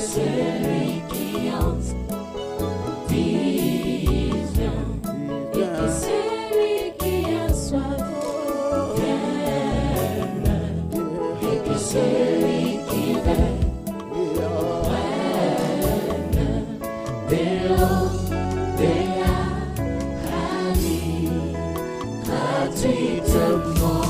celui qui entre vivra, et que celui qui a soif vienne, et que celui qui veut prenne de l'eau de la vie gratuitement.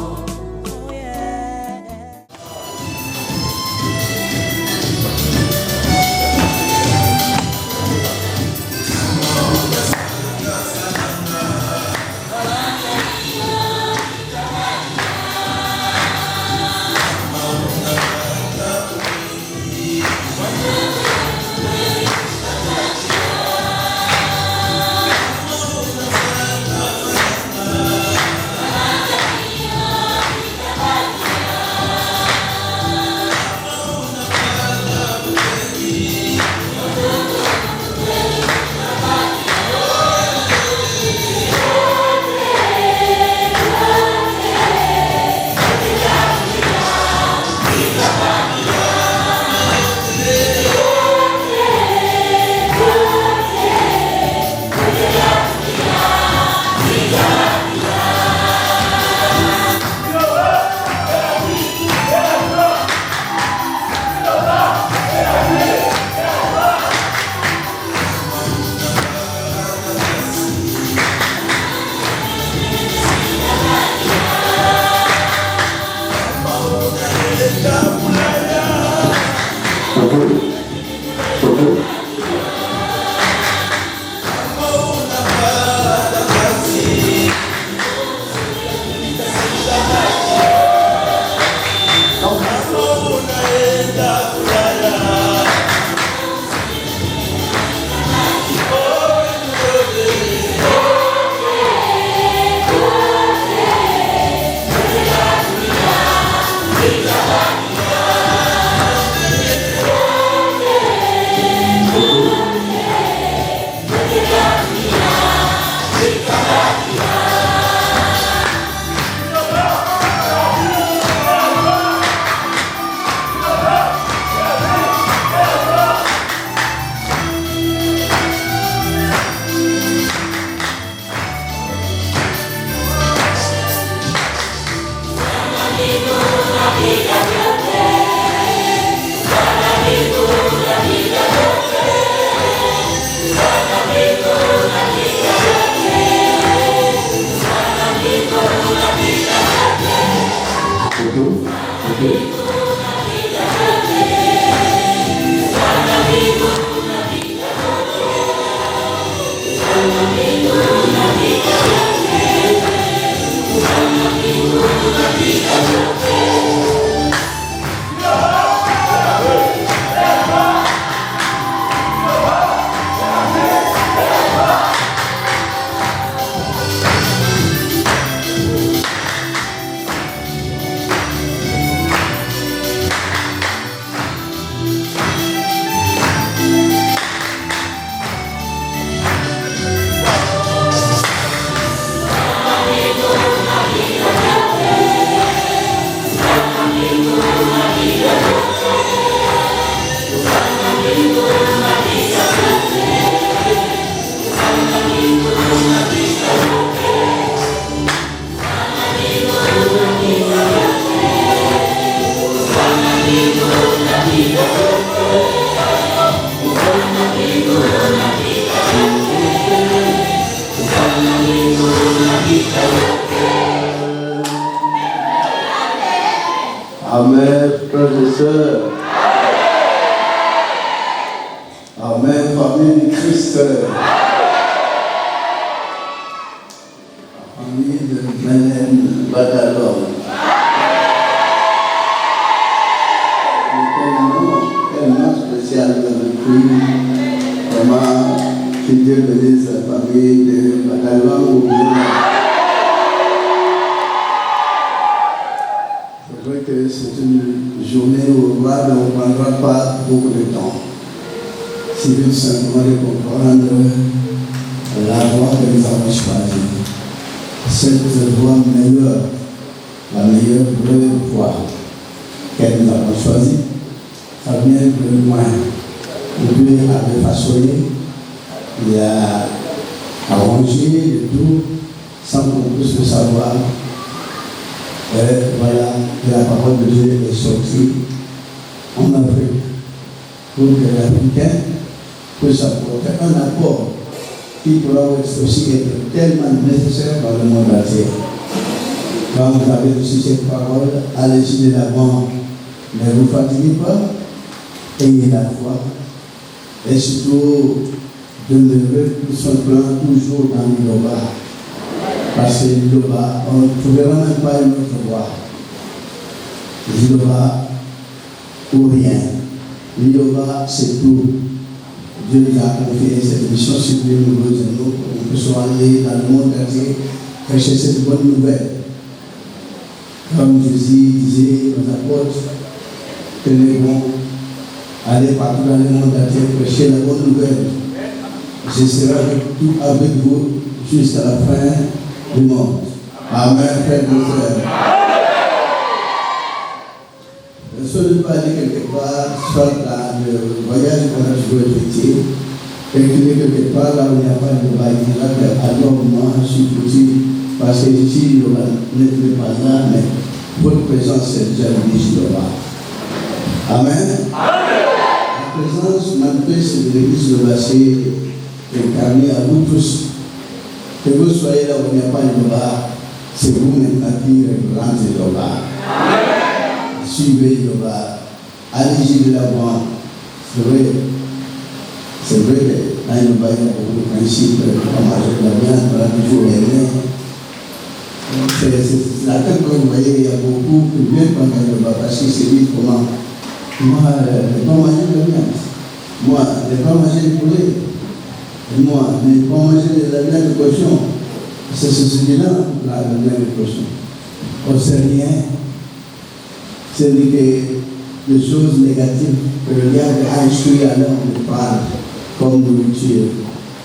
Amen, frères et sœurs. Amen, famille du Christ. Famille de Menen Badalon. Quel nom spécial depuis comment que Dieu bénisse la famille de Badalon. C'est vrai que c'est une journée où on ne prendra pas beaucoup de temps. C'est tout simplement de comprendre la voie que nous avons choisie. Cette voie meilleure, la meilleure vraie voie que nous avons choisie, ça vient de loin. Dieu avait façonné, il a arrangé le tout sans qu'on puisse le savoir. Et voilà, la parole de Dieu est sortie en Afrique pour que l'Africain puisse apporter un apport qui pourra aussi être tellement nécessaire dans le monde entier. Quand vous avez reçu cette parole, allez-y de l'avant, ne vous fatiguez pas, ayez la foi, et surtout demeurez tout simplement toujours dans l'Iloba. Parce que l'Iloba, on ne trouvera même pas une autre voie. L'Iloba ou rien. L'Iloba, c'est tout. Dieu nous a confié cette mission sur les nouveaux anneaux pour qu'on puisse aller dans le monde entier chercher cette bonne nouvelle. Comme Jésus disait aux apôtres, tenez bon, allez partout dans le monde entier prêcher la bonne nouvelle. Je serai avec vous jusqu'à la fin du monde. Amen, frères et sœurs. Je ne veux pas aller quelque part, soit dans le voyage qu'on a toujours effectué, et qu'il est quelque part là où il n'y a pas de voyage, alors moi je suis foutu, parce que ici, il n'est pas là, mais votre présence est déjà ici là-bas. Amen. La présence manifeste de l'église de Bassé est incarnée à vous tous. Que vous soyez là où il n'y a pas de voyage, c'est vous maintenant qui représentez là-bas. Suivez Yoba, allez-y de l'avant. C'est vrai que dans Yoba, il y a beaucoup de principes, on mange de la viande, on a toujours aimé. C'est la tête que vous voyez, il y a beaucoup de bien pendant Yoba, parce que c'est lui comment. Moi, ne pas manger de la viande. Moi, ne pas manger de poulet. Moi, ne pas manger de la viande de cochon. C'est celui-là, la viande de cochon. On ne sait rien. C'est des choses négatives que le diable a instruit alors on parle comme nourriture.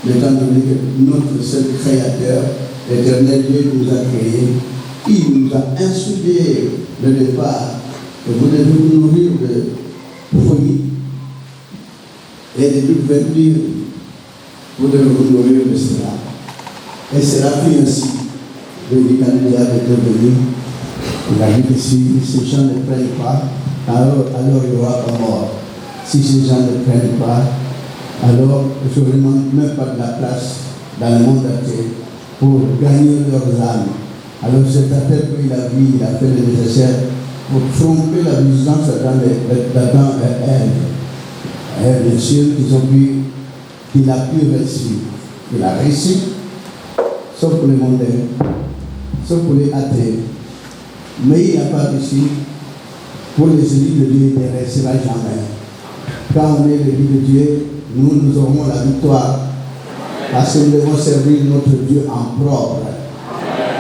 Étant donné que notre seul créateur, l'éternel Dieu nous a créés, il nous a instruit le départ que vous devez vous nourrir de fruits et de toute verdure. Vous devez vous nourrir de cela. Et cela fait ainsi. Le diable est devenu. Il a dit que si ces gens ne prennent pas, alors il y aura pas mort. Si ces gens ne prennent pas, alors je ne demande même pas de la place dans le monde entier pour gagner leurs âmes. Alors c'est à tel qu'il a vu, il a fait le nécessaire pour tromper la vigilance d'Adam et Ève. Bien sûr, qu'il a pu réussir. Il a réussi, sauf pour les mondains, sauf pour les athées. Mais il n'y a pas réussi pour les élus de Dieu, il ne restera jamais. Quand on est l'élu de Dieu, nous aurons la victoire. Parce que nous devons servir notre Dieu en propre.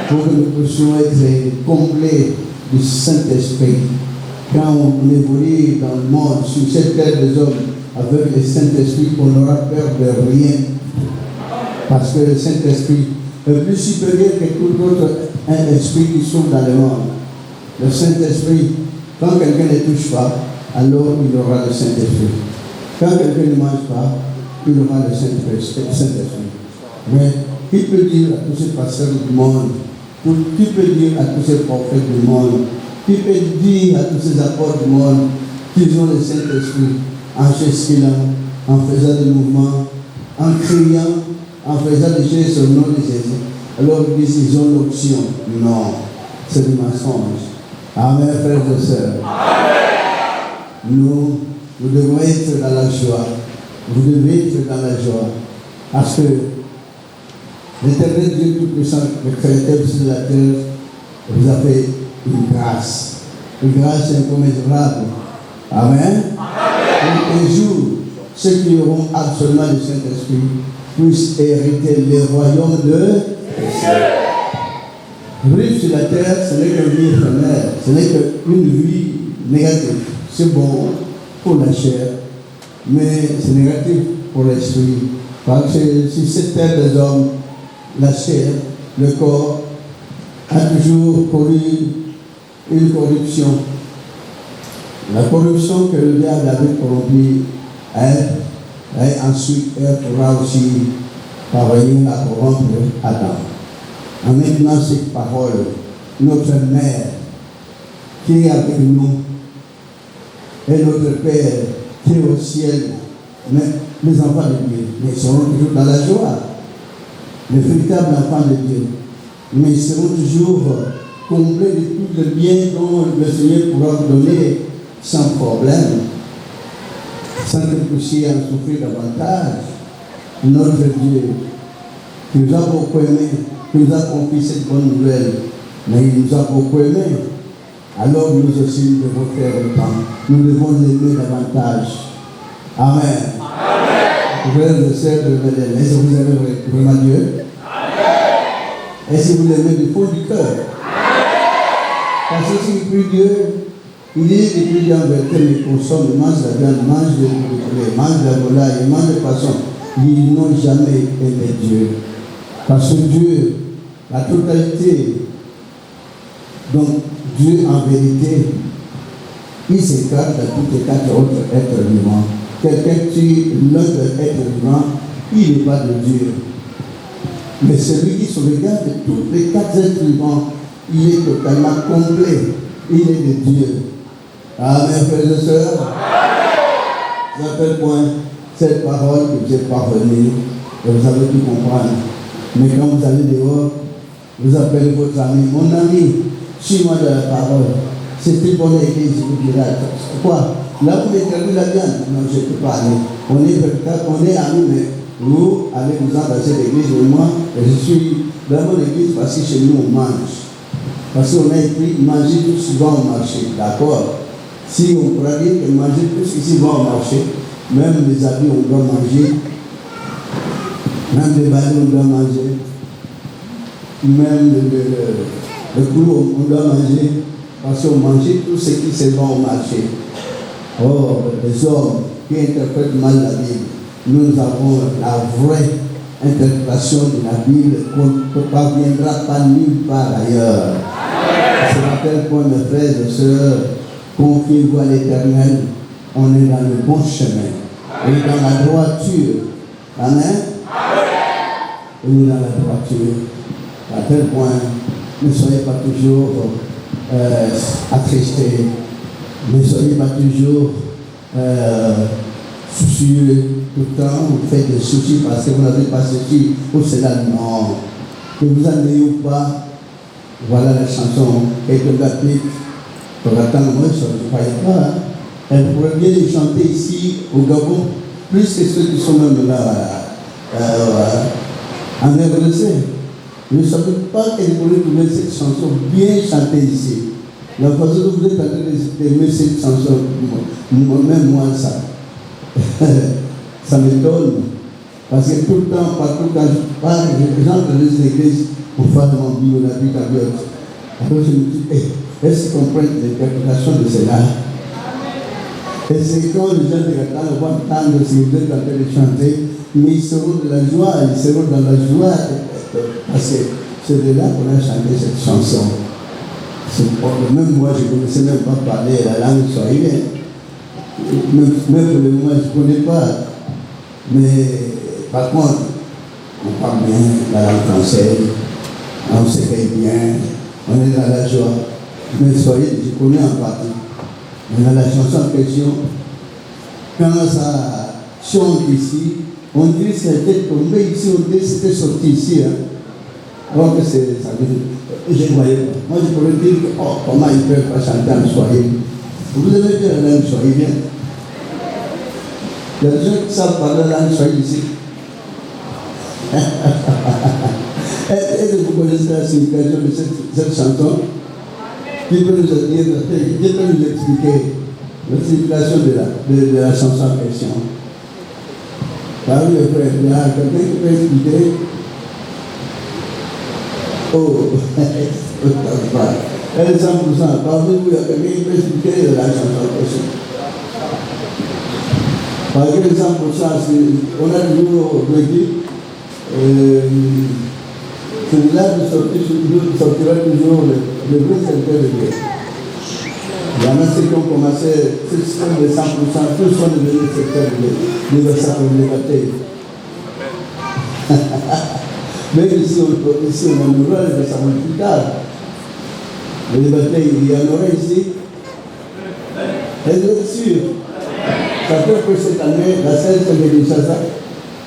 Pour que nous puissions être complets du Saint-Esprit. Quand on évolue dans le monde, sur cette terre des hommes, avec le Saint-Esprit, on n'aura peur de rien. Parce que le Saint-Esprit est plus supérieur que tout autre esprit qui souffre dans le monde. Le Saint-Esprit, quand quelqu'un ne touche pas, alors il aura le Saint-Esprit. Quand quelqu'un ne mange pas, il aura le Saint-Esprit. Mais qui peut dire à tous ces pasteurs du monde, qui peut dire à tous ces prophètes du monde, qui peut dire à tous ces apôtres du monde qu'ils ont le Saint-Esprit en gesticulant, en faisant des mouvements, en criant, en faisant des choses au nom de Jésus. Alors ils disent qu'ils ont l'option. Non, c'est du mensonge. Amen, frères et sœurs. Nous devons être dans la joie. Vous devez être dans la joie. Parce que l'Éternel Dieu Tout-Puissant, le Créateur de la terre, vous a fait une grâce. Une grâce incommensurable. Amen. Et un jour, ceux qui auront absolument le Saint-Esprit puissent hériter le royaume de Dieu. Vivre sur la terre, ce n'est qu'une vie éphémère, ce n'est qu'une vie négative. C'est bon pour la chair, mais c'est négatif pour l'esprit. Parce que sur cette terre des hommes, la chair, le corps, a toujours connu une corruption. La corruption que le diable avait corrompue Et ensuite, elle pourra aussi parvenir à corrompre Adam. En maintenant cette parole, notre mère qui est avec nous et notre Père qui est au ciel, mais les enfants de Dieu, mais ils seront toujours dans la joie. Les véritables enfants de Dieu, mais ils seront toujours comblés de tout le bien dont le Seigneur pourra vous donner sans problème, sans que vous puissiez en souffrir davantage. Notre Dieu, qui nous a beaucoup aimé, qui nous a confié cette bonne nouvelle, mais il nous a beaucoup aimé. Alors nous aussi nous devons faire autant. Nous devons l'aimer davantage. Amen. Amen. Frères et sœurs de Bethléem, est-ce que vous aimez vraiment Dieu? Amen. Est-ce que vous l'aimez du fond du cœur? Amen. Parce que si vous priez Dieu, il dit que Dieu en vérité les consomme, ils mangent la viande, mangent le poulet, mangent la volaille, ils mangent le poisson. Ils n'ont jamais aimé Dieu. Parce que Dieu, la totalité, donc Dieu en vérité, il s'écarte de tous les quatre autres êtres vivants. Quelqu'un tue l'un des êtres vivants, il n'est pas de Dieu. Mais celui qui se regarde de tous les quatre êtres vivants, il est totalement complet. Il est de Dieu. Amen, frères et sœurs. À quel point cette parole que j'ai parvenue, et vous avez pu comprendre. Mais quand vous allez dehors, vous appelez votre ami, mon ami, suis-moi de la parole. C'est une bonne église, vous direz. Quoi? Là, vous m'écrivez la viande. Non, je ne peux pas aller. On est amis, mais vous allez vous embrasser l'église, et moi, je suis dans mon église parce que chez nous, on mange. Parce qu'on a écrit manger tout souvent au marché. D'accord? Si on pourrait dire que manger tout ici va au marché, même les habits, on doit manger. Même les balais, on doit manger. Même le clou, on doit manger. Parce qu'on mange tout ce qui se vend au marché. Oh, les hommes qui interprètent mal la Bible, nous avons la vraie interprétation de la Bible qu'on ne parviendra pas nulle part ailleurs. C'est à tel point, mes frères et sœurs, confiez-vous à l'Éternel, on est dans le bon chemin. On est dans la droiture. Amen. On est dans la droiture. À tel point, ne soyez pas toujours attristés. Ne soyez pas toujours soucieux tout le temps. Vous faites des soucis parce que vous n'avez pas ceci ou cela. Non. Que vous en ayez ou pas. Voilà la chanson. Quelqu'un m'applique. Pour attendre, moi, je ne croyais pas. Hein. Elle pourrait bien les chanter ici, au Gabon, plus que ceux qui sont même là, en RDC. Je ne savais pas qu'elle pourrait trouver cette chanson bien chantée ici. La façon dont vous êtes en train d'aimer cette chanson, même moi, ça m'étonne. Parce que tout le temps, partout, quand je parle, j'entre dans les églises pour faire mon bio, la vie cabiote. Alors je me dis, est-ce qu'ils comprennent l'interprétation de cela? Et c'est quand les gens de Qatar vont entendre si vous êtes en train de chanter, mais ils seront de la joie, ils seront dans la joie. Parce que c'est de là qu'on a chanté cette chanson. Même moi, je ne connaissais même pas parler la langue swahilienne. Même pour le moment, je ne connais pas. Mais par contre, on parle bien la langue française, on s'écrit bien, on est dans la joie. Mais soyez, je connais en partie. Mais dans la chanson en question, quand ça chante ici, on dirait que c'était tombé ici, on dirait que c'était sorti ici. Hein. Alors que c'est ça. Je voyais pas. Moi, je pourrais dire que, oh, comment ils peuvent pas chanter en swahili. Vous avez bien la langue swahilienne. Il y a des gens qui savent parler la langue swahili ici. Est-ce que vous connaissez la signification de cette chanson? Qui peut nous dire, qui peut nous expliquer la signification de la chanson en question? Parmi les frères, il y a quelqu'un qui peut expliquer. Oh, elle est 100%. Parmi vous, il y a quelqu'un qui peut expliquer la chanson en question. Par exemple, on a toujours dit, celui-là sortira toujours le vrai serviteur de Dieu. Il y en a ceux qui ont commencé ce système de 100%, tous sont devenus secteurs de l'université de bataille. Mais ici, on a une nouvelle de savoir plus tard. Les batailles, il y en aurait ici. Êtes-vous sûr? Ça peut que cette année, la scène de Kinshasa,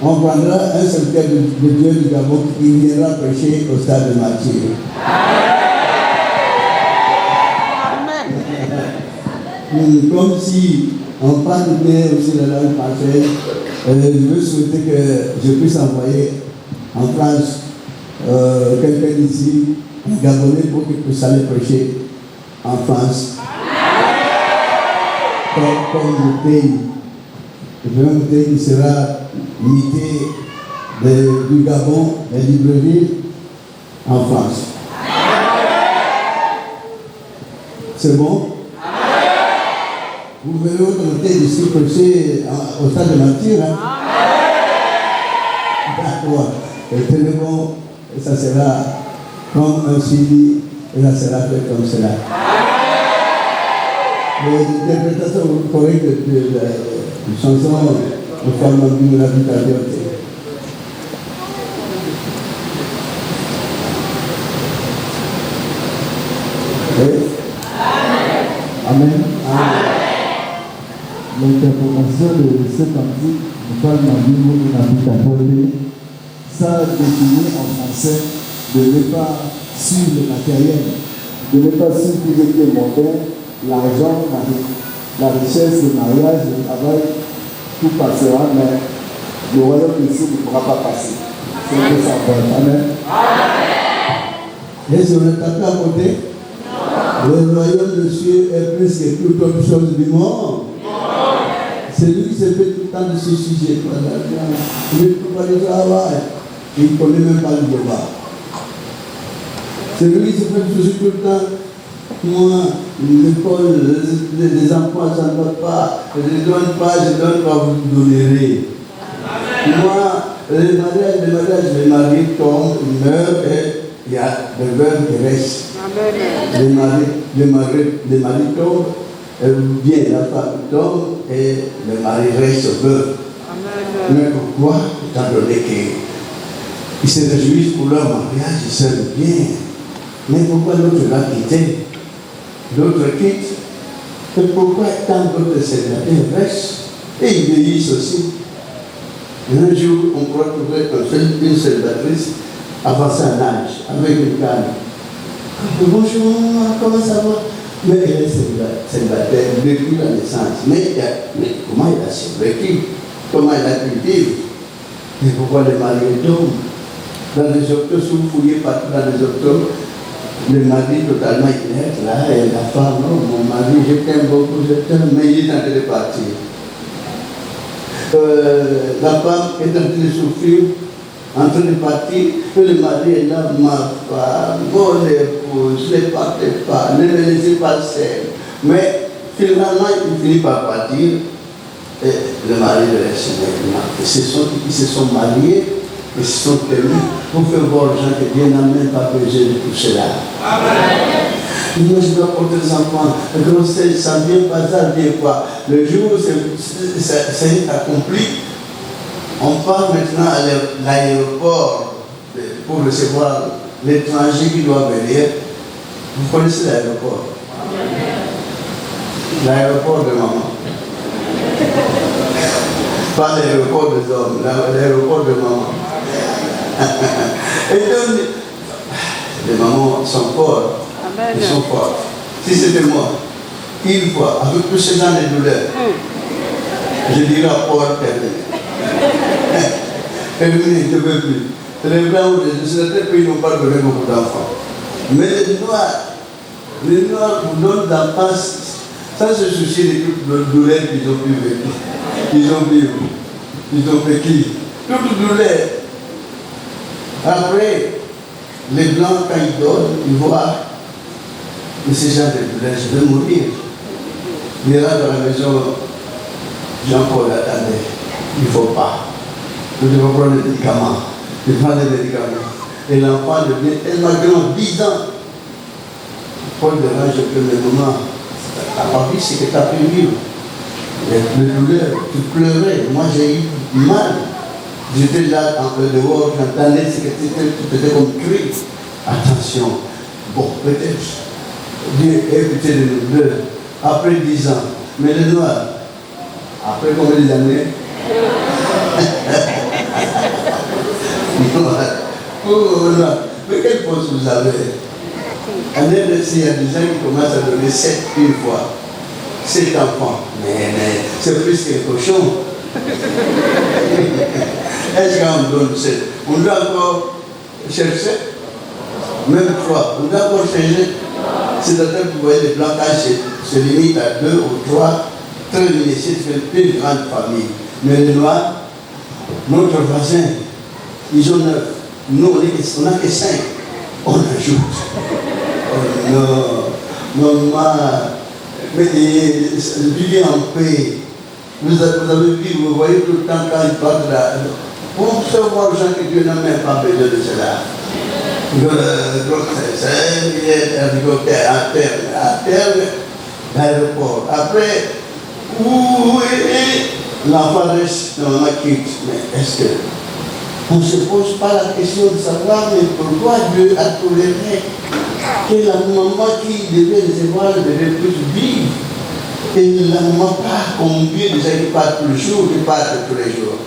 on prendra un serviteur de Dieu du Gabon qui viendra prêcher au stade de Mathieu. Comme si on parle bien aussi la langue française, je veux souhaiter que je puisse envoyer en France quelqu'un d'ici, un Gabonais, pour qu'il puisse aller prêcher en France. Comme le pays. Le même pays qui sera imité du Gabon et Libreville en France. C'est bon? Vous verrez autorité d'ici prêcher au stade de Mathieu. Hein? D'accord. Et tenez bon, ça sera comme un suivi, et ça sera fait comme cela. L'interprétation correcte de la chanson de Fernand de la Vitalité. Amen. L'interprétation de ce cantique de Fernand de la Vitalité, ça définit en français de ne pas suivre le matériel, de ne pas suivre tout ce qui est mondain. L'argent, la richesse, le mariage, le travail, tout passera, mais le royaume de Dieu ne pourra pas passer. C'est ce que ça va. Amen. Et si on est tapé à côté, le royaume de Dieu est plus que toute autre chose du monde. C'est lui qui se fait tout le temps de ce sujet. Il ne peut pas le travail. Il ne connaît même pas le débat. C'est lui qui se fait tout le temps. Moi, l'école, les enfants, ça ne va pas, je ne donne pas, vous donnerez. Moi, le mariage, le mari tombe, il meurt et il y a le veuve qui reste. Le mari tombe, bien la femme tombe et le mari reste veuve. Mais pourquoi? Étant donné qu'ils se réjouissent pour leur mariage, ils s'aiment bien. Mais pourquoi l'autre l'a quitté? D'autres quittent. Et pourquoi tant d'autres célibataires restent? Et ils vieillissent aussi. Et un jour, on pourra trouver une célibatatrice avancée en âge, avec une canne. Bonjour, comment ça va? Mais elle est célibataire depuis la naissance. Mais comment elle a survécu? Comment elle a pu vivre? Et pourquoi les maris tombent? Dans les hôpitaux, si vous fouillez partout dans les hôpitaux, le mari totalement inerte, là, et la femme, non, mon mari, je t'aime beaucoup, mais il est en train de partir. La femme est en train de souffrir, en train de partir, et le mari est là, ma femme, mon épouse, ne partez pas, ne me laissez pas seul. Mais finalement, il finit par partir, et le mari reste maintenant. Ils se sont mariés. Ils se sont permis pour faire voir aux gens que Dieu n'a même pas besoin de tout cela. Amen. Moi, je dois porter les enfants. La grossesse, ça vient pas ça, vient quoi. Le jour où c'est accompli, on part maintenant à l'aéroport pour recevoir l'étranger qui doit venir. Vous connaissez l'aéroport? L'aéroport de maman. Pas l'aéroport des hommes, l'aéroport de maman. Et donc, les mamans sont fortes. Amen. Ils sont forts. Si c'était moi, une fois, avec tous ces ans de douleur, je dirais à Paul, terminé, je ne veux plus. Les blancs, les sénateurs, ils n'ont pas donné beaucoup d'enfants. Mais les noirs vous donnent d'enfance sans se soucier de toute la douleur qu'ils ont pu vivre. Ils ont vécu. Toute douleur. Après, les blancs, quand ils donnent, ils voient que ces gens de douleur, je vais mourir. Il ira dans la maison, Jean-Paul attendait. Il ne faut pas. Nous devons prendre des médicaments. Il prend des médicaments. Et l'enfant devient tellement grand, 10 ans. Paul devant, je peux mes moments. La papy, c'est que tu as pu vivre. Le douleur, tu pleurais. Moi, j'ai eu mal. J'étais là, en peu dehors, j'entendais ce que tu faisais comme cri. Attention. Bon, peut-être, Dieu est écouté de nos deux. Après 10 ans. Mais le noir, après combien d'années? Mais quelle pause vous avez? Année de il y a des gens qui commencent à donner 7 une fois. 7 enfants. Mais c'est plus que cochon. Est-ce qu'on donne 7? On doit encore chercher? Même 3. On doit encore changer? C'est-à-dire que vous voyez, les plantages se limitent à 2 ou 3. Très initiés, c'est une grande famille. Mais les Noirs, notre voisin, ils ont 9. Nous, on n'a que 5. On ajoute. Oh non, maman, mais vivez en paix. Vous avez vu, vous voyez tout le temps quand ils parlent de la... On peut voir les gens que Dieu n'a même pas besoin de cela. Hélicoptère, à terre, l'aéroport. Après, où est l'enfant reste dans ma quitte? Mais est-ce que on ne se pose pas la question de savoir mais pourquoi Dieu a toléré que la maman qui devait recevoir devait plus vivre et la maman part combien de gens qui partent tous les jours, qui partent tous les jours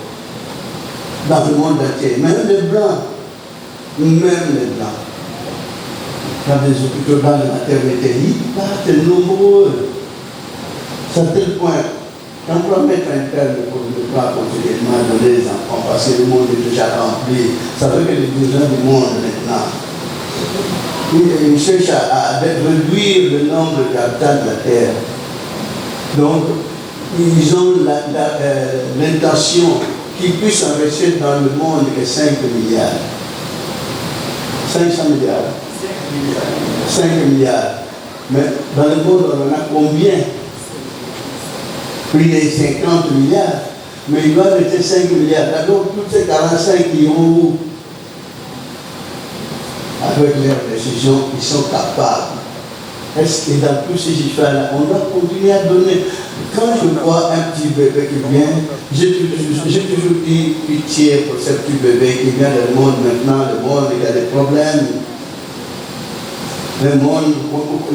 dans le monde entier, même les blancs, dans les hôpitaux, dans les maternités, ils partent nombreux. C'est à tel point qu'on doit mettre un terme pour ne pas continuellement donner les enfants parce que le monde est déjà rempli. Ça veut que les besoins du monde maintenant. Ils cherchent à réduire le nombre d'habitants de la terre. Donc, ils ont l'intention qu'ils puissent investir dans le monde que 5 milliards. 500 milliards. 5 milliards. Mais dans le monde, on en a combien? Plus de 50 milliards. Mais il doit rester 5 milliards. Donc, toutes ces 45 qui ont, avec leurs décisions, ils sont capables. Est-ce que dans tous ces histoires-là, on doit continuer à donner? Quand je vois un petit bébé qui vient, j'ai toujours eu pitié pour ce petit bébé qui vient du monde maintenant, le monde, il y a des problèmes. Le monde,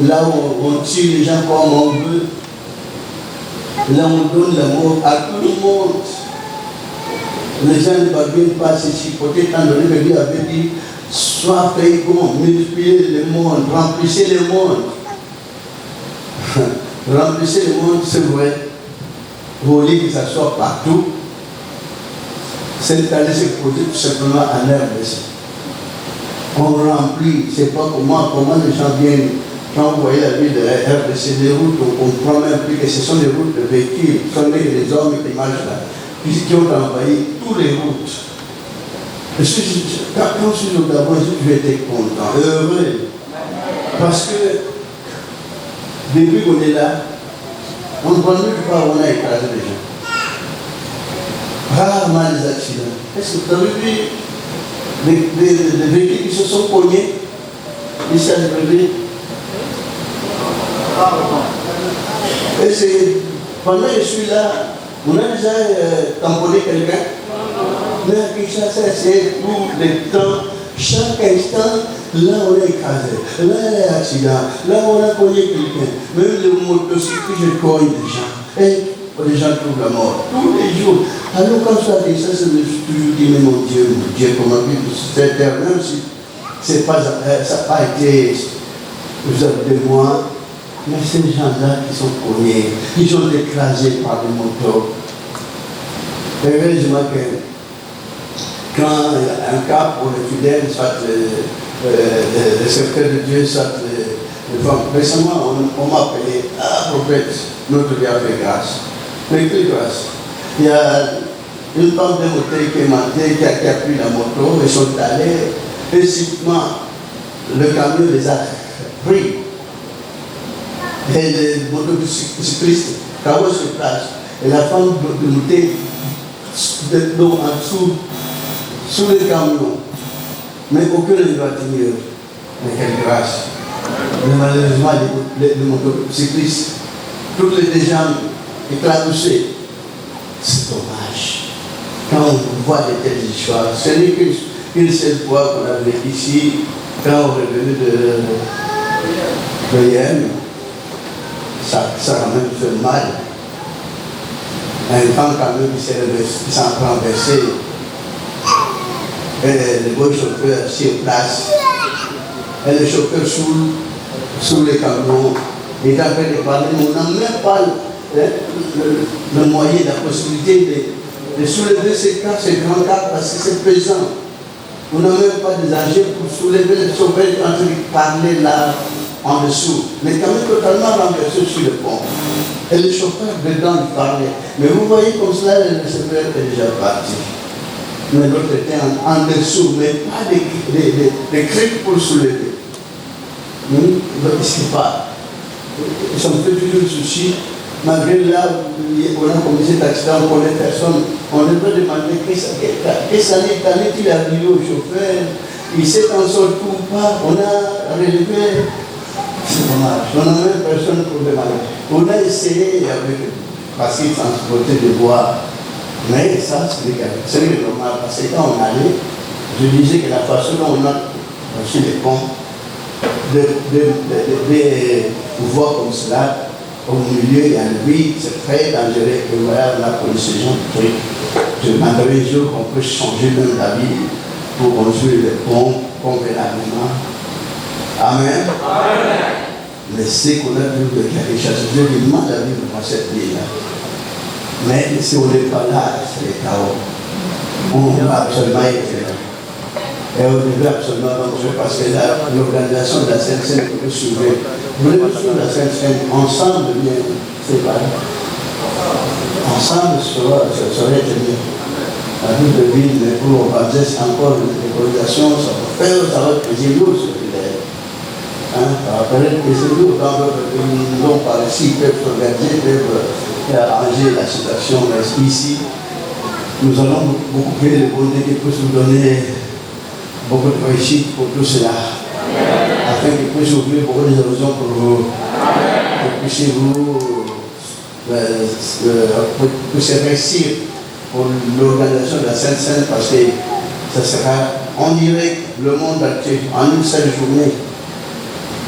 là où on tue les gens comme on veut, là où on donne l'amour à tout le monde. Les gens ne parviennent pas à se chipoter, étant donné que Dieu avait dit, sois fécond, multipliez le monde, remplissez le monde. Remplissez le monde, c'est vrai. Vous voulez que ça soit partout. Cette année, c'est posé tout simplement en herbe. On remplit, c'est pas comment les gens viennent. Quand vous voyez la ville de RDC, des routes, on comprend même plus que ce sont des routes de véhicules, ce sont des hommes qui marchent là, qui ont envahi toutes les routes. Quand je suis au Gabon, je été content, heureux. Parce que depuis qu'on est là, on ne voit même pas où on a écrasé les gens. Rarement les accidents. Est-ce que vous avez vu les véhicules qui se sont cognés ici à Libreville? Et c'est pendant que je suis là, on a déjà tamponné quelqu'un. Mais à Kinshasa, c'est tout le temps, chaque instant, là on est écrasé, là il y a un accident, là on a cogné quelqu'un. Même le motocycliste, je cogne des gens. Et les gens trouvent la mort. Tous les jours. Alors quand je suis à Kinshasa, je me suis toujours dit, mais mon Dieu, comment vivre sur cette terre, même si ça n'a pas été, vous avez des mois. Mais ces gens-là qui sont cognés, ils sont écrasés par des motos. Heureusement que quand un cas pour les fidèles, soit le secrétaire de Dieu, soit les femmes. Récemment, on m'a appelé, prophète, notre Dieu a fait grâce. Mais quelle grâce? Il y a une femme de moto qui est montée, qui a pris la moto, ils sont allés, et subitement, le camion les a pris. Et les motocyclistes, quand on se place, et la femme de monter en dessous, sous le camion. Mais aucun ne doit tenir. Mais quelle grâce. Mais malheureusement, les motocyclistes, toutes les jambes éclaboussées. C'est dommage. Quand on voit de telles histoires, ce n'est qu'une seule fois qu'on a vécu ici, quand on est revenu de Yémen, ça a même fait mal. Un grand camion qui s'en renversé, et le beau chauffeur sur place, et le chauffeur sous les camions, il est en train de parler, mais on n'a même pas le moyen, la possibilité de soulever ces grands cas parce que c'est pesant. On n'a même pas des engins pour soulever le chauffeur en train de parler là en dessous. Mais quand même totalement renversé sur le pont. Et le chauffeur dedans il parlait. Mais vous voyez comme cela, le chauffeur est déjà parti. Mais l'autre était en dessous, mais pas des criques pour soulever. Il ne sait pas. Ça me fait toujours le souci. Malgré là, on a commis cet accident, on connaît personne. On devrait demander qu'est-ce qu'il est arrivé au chauffeur. Il s'est en sorti ou pas. On a relevé. C'est dommage. On n'a même personne pour demander. On a essayé parce qu'il transportait des bois. Mais ça, c'est normal. Parce que quand on allait, je disais que la façon dont on a reçu les ponts, de voir comme cela, au milieu, il y a le vide, c'est très dangereux. Et voilà, la police, ces gens, je demanderai un jour qu'on peut changer même la vie pour construire les ponts convenablement. Amen. Mais c'est qu'on a vu de la richesse. Dieu lui demande à vivre dans cette vie-là. Mais si on n'est pas là, c'est le chaos. On va absolument être là. Et on devait absolument rentrer parce que l'organisation de la Sainte-Seine que vous suivez, vous voulez suivre la Sainte-Seine ensemble, bien, c'est pas là. Ensemble, ça serait mieux. La vie de ville, mais pour on va dire encore l'organisation, ça va être plaisir lourd, ce qu'il est. Ça va paraître plaisir lourd. Dans d'autres pays, nous avons par ici, peuvent s'organiser, peuvent arranger la situation, mais ici, nous allons beaucoup prier le bon Dieu qui puisse nous donner beaucoup de réussite pour tout cela. Afin qu'il puisse ouvrir beaucoup de horizons pour vous. Que puissiez vous réussir pour l'organisation de la Sainte-Seine parce que ça sera en direct le monde entier, en une seule journée.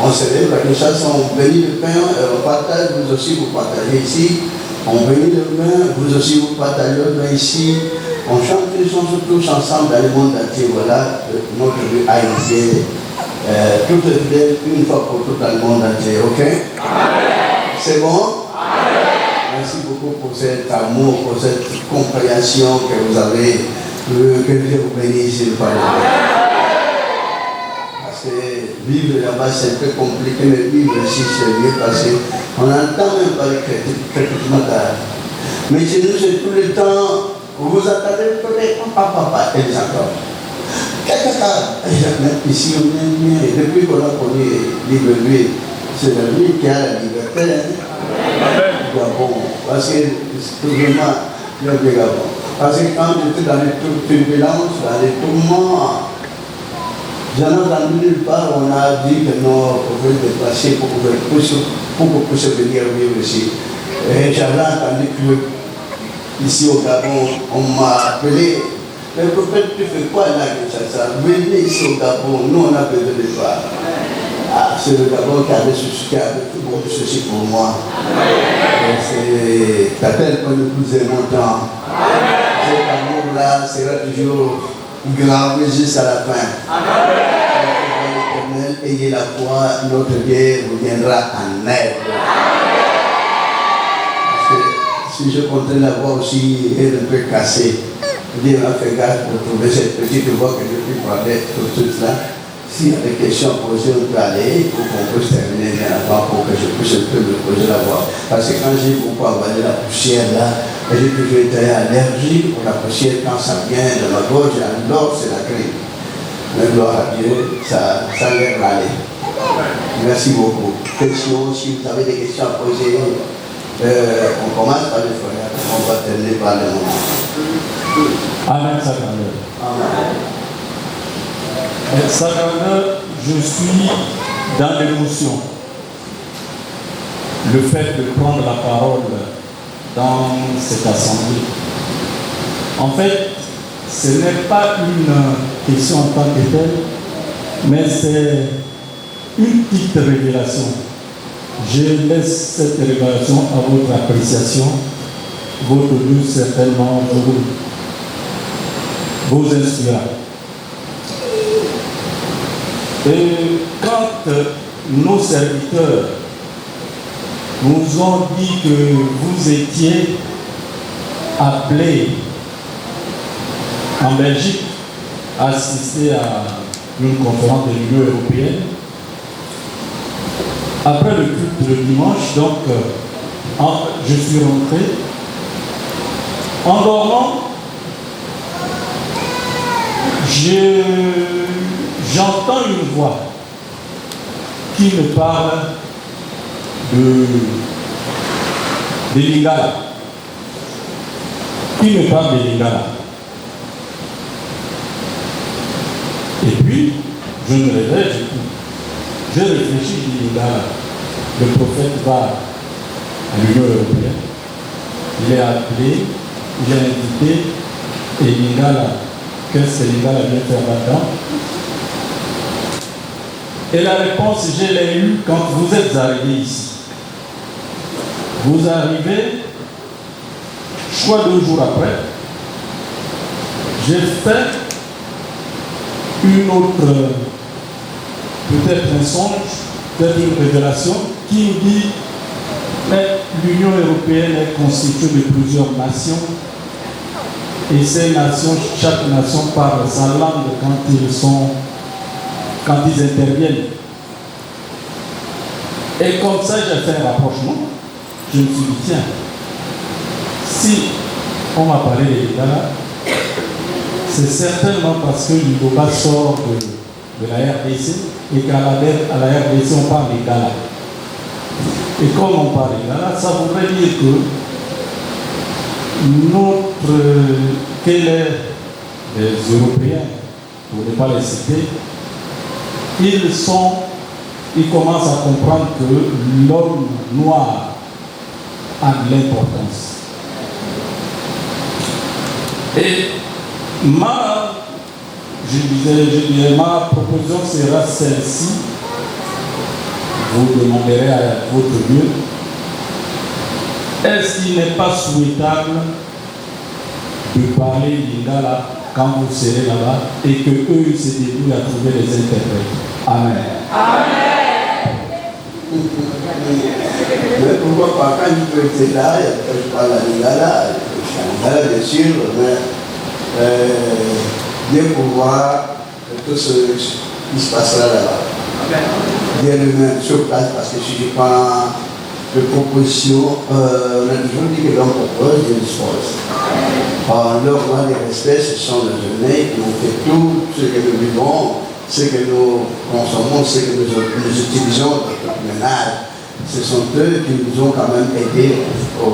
On se lève à Kinshasa, on bénit le pain, on partage, vous aussi vous partagez ici. On bénit le pain, vous aussi vous partagez le pain ici. On chante les chansons tous ensemble dans le monde entier. Voilà notre vie a été toute une fois pour toutes dans le monde entier. Ok? C'est bon? Merci beaucoup pour cet amour, pour cette compréhension que vous avez. Que Dieu vous bénisse, s'il vous plaît. Parce que vivre là-bas, c'est un peu compliqué, mais vivre ici, c'est mieux parce qu'on n'entend même pas les critiquements d'art. Mais chez nous, c'est tout le temps. Vous vous attendez peut-être papa, et les encore. Ici, on est bien. Depuis qu'on a connu l'Iberville, c'est la vie qui a la liberté. Gabon. Parce que c'est vraiment le Gabon. Parce que quand j'étais dans les turbulences, dans les tourments, j'en ai entendu nulle part, on a dit que non, on pouvait déplacer pour qu'on puisse venir vivre ici. Et j'avais entendu que ici au Gabon, on m'a appelé. Mais prophète, tu fais quoi là, Kinshasa? Venez ici au Gabon, nous on a besoin de toi. Ah, c'est le Gabon qui avait beaucoup de ceci pour moi. C'est tel qu'on nous plus aimant. Cet amour-là sera toujours gravé jusqu'à la fin. L'éternel, ayez la foi, notre Dieu vous viendra en aide. Si je comptais la voix aussi, elle est un peu cassée. Dieu m'a fait gaffe pour trouver cette petite voix que je puis prendre tout de suite là. S'il y a des questions posées, on peut aller pour qu'on puisse terminer bien avant pour que je puisse un peu me poser la voix. Parce que quand j'ai beaucoup avalé la poussière là, j'ai toujours été allergique pour la poussière quand ça vient de ma gorge, alors c'est la grippe. Mais gloire à Dieu, ça l'air aller. Merci beaucoup. Questions, si vous avez des questions à poser. On commence par les frères, on va terminer par les moments. Amen, Sacrement. Amen. Sacrement, je suis dans l'émotion. le fait de prendre la parole dans cette assemblée. En fait, ce n'est pas une question en tant que telle, mais c'est une petite révélation. Je laisse cette révélation à votre appréciation. Votre Dieu certainement vous inspirera. Et quand nos serviteurs nous ont dit que vous étiez appelés en Belgique à assister à une conférence de l'Union européenne, après le culte le dimanche, donc je suis rentré. En dormant, j'entends une voix qui me parle de Lingala. Qui me parle de Lingala. Et puis, je me réveille, je réfléchis, je dis Lingala. Le prophète va à l'Union européenne. Il est appelé, il est invité, et Lingala, qu'est-ce que Lingala vient faire là-dedans? Et la réponse, je l'ai eue quand vous êtes arrivé ici. Vous arrivez, je crois 2 jours après, j'ai fait une autre, peut-être un songe, peut-être une révélation, qui me dit, mais l'Union européenne est constituée de plusieurs nations, et ces nations, chaque nation parle sa langue quand ils interviennent. Et comme ça, j'ai fait un rapprochement. Je me suis dit, tiens, si on m'a parlé de Lingala, c'est certainement parce que l'Iboba sort de la RDC et qu'à la RDC, on parle de Lingala. Et comme on parle de Lingala, ça voudrait dire que les Européens, pour ne pas les citer, ils commencent à comprendre que l'homme noir a de l'importance. Et ma proposition sera celle-ci. Vous demanderez à votre Dieu, est-ce qu'il n'est pas souhaitable de parler Lingala quand vous serez là-bas et que eux ils se débrouillent à trouver les interprètes? Amen. Amen. Mais pourquoi pas quand il peut être là, je parle à Lingala, bien sûr, mais bien pour voir tout ce qui se passera là-bas. Bien lui-même sur place, parce que si je prends de proposition, on a toujours dit que l'homme propose, Dieu dispose. Leur loi de respect, ce sont les journées qui ont fait tout ce que nous vivons, ce que nous consommons, ce que nous utilisons dans notre ménage. Ce sont eux qui nous ont quand même aidés pour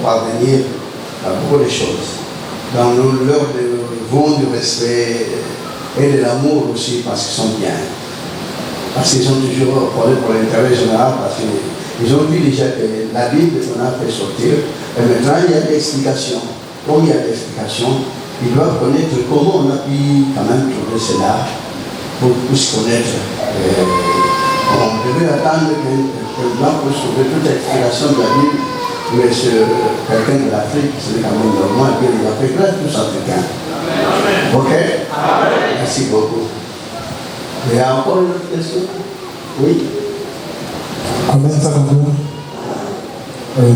parvenir à beaucoup de choses. Donc nous leur devons du respect et de l'amour aussi parce qu'ils sont bien. Parce qu'ils ont toujours parlé pour l'intérêt général, parce qu'ils ont vu déjà que la Bible qu'on a fait sortir, et maintenant il y a des explications. Comme il y a des explications, ils doivent connaître comment on a pu quand même trouver cela pour se connaître. On devait attendre que l'homme puisse trouver toute explication de la Bible, mais quelqu'un de l'Afrique, c'est quand même normal, bien les Africains, tous Africains. Ok? Merci beaucoup. Il y a encore une autre question? Oui? Amen, Sakambo.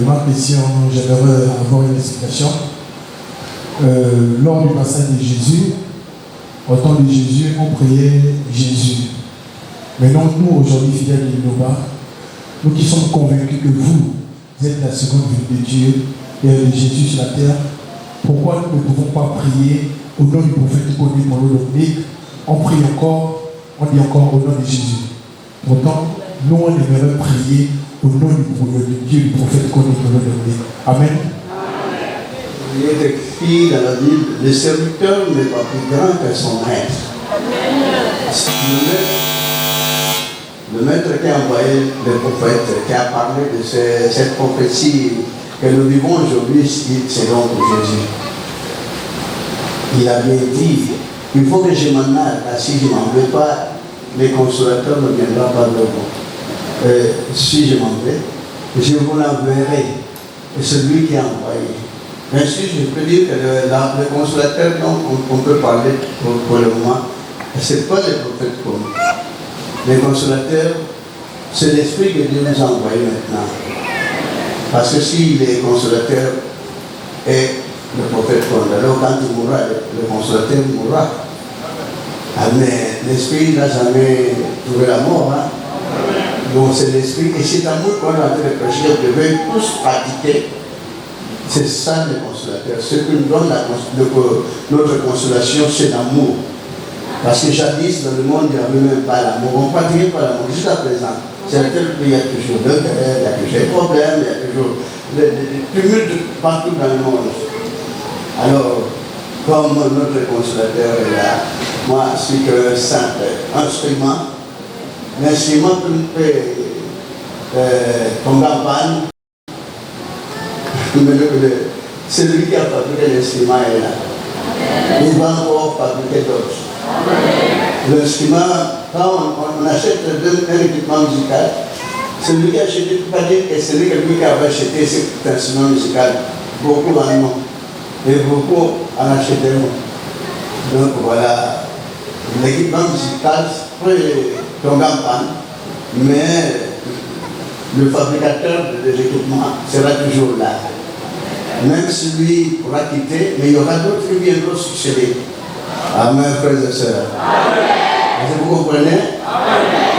Ma question, j'aimerais avoir une explication. Lors du passage de Jésus, au temps de Jésus, on priait Jésus. Maintenant, nous, aujourd'hui, fidèles de Lingala, nous qui sommes convaincus que vous êtes la seconde venue de Dieu et de Jésus sur la terre, pourquoi nous ne pouvons pas prier au nom du prophète connu pour l'Olympique? On prie encore, on dit encore au nom de Jésus. Pourtant, nous, on aimerait prier au nom de Dieu, du prophète connu pour l'Olympique. Amen. Il est écrit dans la Bible, le serviteur n'est pas plus grand que son maître. le maître qui a envoyé le prophète, qui a parlé de cette prophétie que nous vivons aujourd'hui, c'est donc Jésus. Il avait dit, il faut que je m'en aille, car si je n'en vais pas, les consolateurs ne viendront pas de vous. Si je m'en vais, je vous l'enverrai. Et celui qui a envoyé. Bien sûr, je peux dire que le consolateur dont on peut parler pour le moment, ce n'est pas le prophète comme nous. Les consolateurs, c'est l'esprit que Dieu nous a envoyé maintenant. Parce que si les consolateurs est le prophète comme alors quand il mourra, le consolateur mourra. Ah, mais l'esprit n'a jamais trouvé la mort. Hein? Donc c'est l'esprit, et cet amour qu'on est en train de prêcher, on devait tous pratiquer. C'est ça le consolateur. Ce que nous donne notre consolation, c'est l'amour. Parce que jadis, dans le monde, il n'y avait même pas l'amour. On ne pratiquait pas l'amour jusqu'à présent. C'est lequel il y a toujours de guerre, il y a toujours des problèmes, il y a toujours des tumultes partout dans le monde. Alors, comme notre consolateur est là, moi, je suis qu'un simple instrument. L'instrument peut tomber en panne. Celui qui a fabriqué l'instrument est là. Il va encore fabriquer d'autres. L'instrument, quand on achète un équipement musical, celui qui a acheté, tu peux pas dire que celui qui avait acheté cet instrument musical, beaucoup en ont. Et beaucoup en achèteront. Donc voilà, l'équipement musical peut tomber en panne, mais le fabricateur de l'équipement sera toujours là. Même celui pourra quitter, mais il y aura d'autres qui viendront succéder. Amen, frères et sœurs. Est-ce que vous comprenez?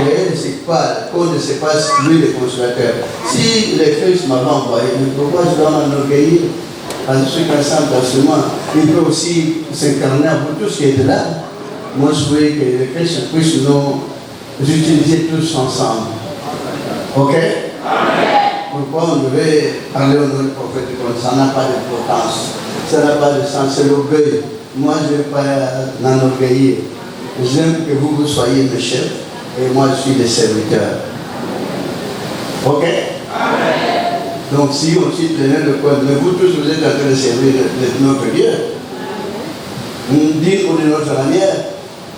Et c'est pas, qu'on ne sait pas lui le consolateur. Si les Christ m'avaient envoyé, mais pourquoi je dois m'enorgueillir? Parce que je suis qu'un simple instrument. Il peut aussi s'incarner pour tous qui est là. Moi, je voulais que les Christ puissent nous utiliser tous ensemble. Ok? Pourquoi on devait parler au nom du prophète? Ça n'a pas d'importance. Ça n'a pas de sens. C'est l'orgueil. Moi, je ne vais pas m'enorgueillir. J'aime que vous soyez mes chefs et moi, je suis le serviteur. Ok? Donc, si on suit le code, mais vous tous, vous êtes en train de servir notre Dieu. Nous disons de notre manière,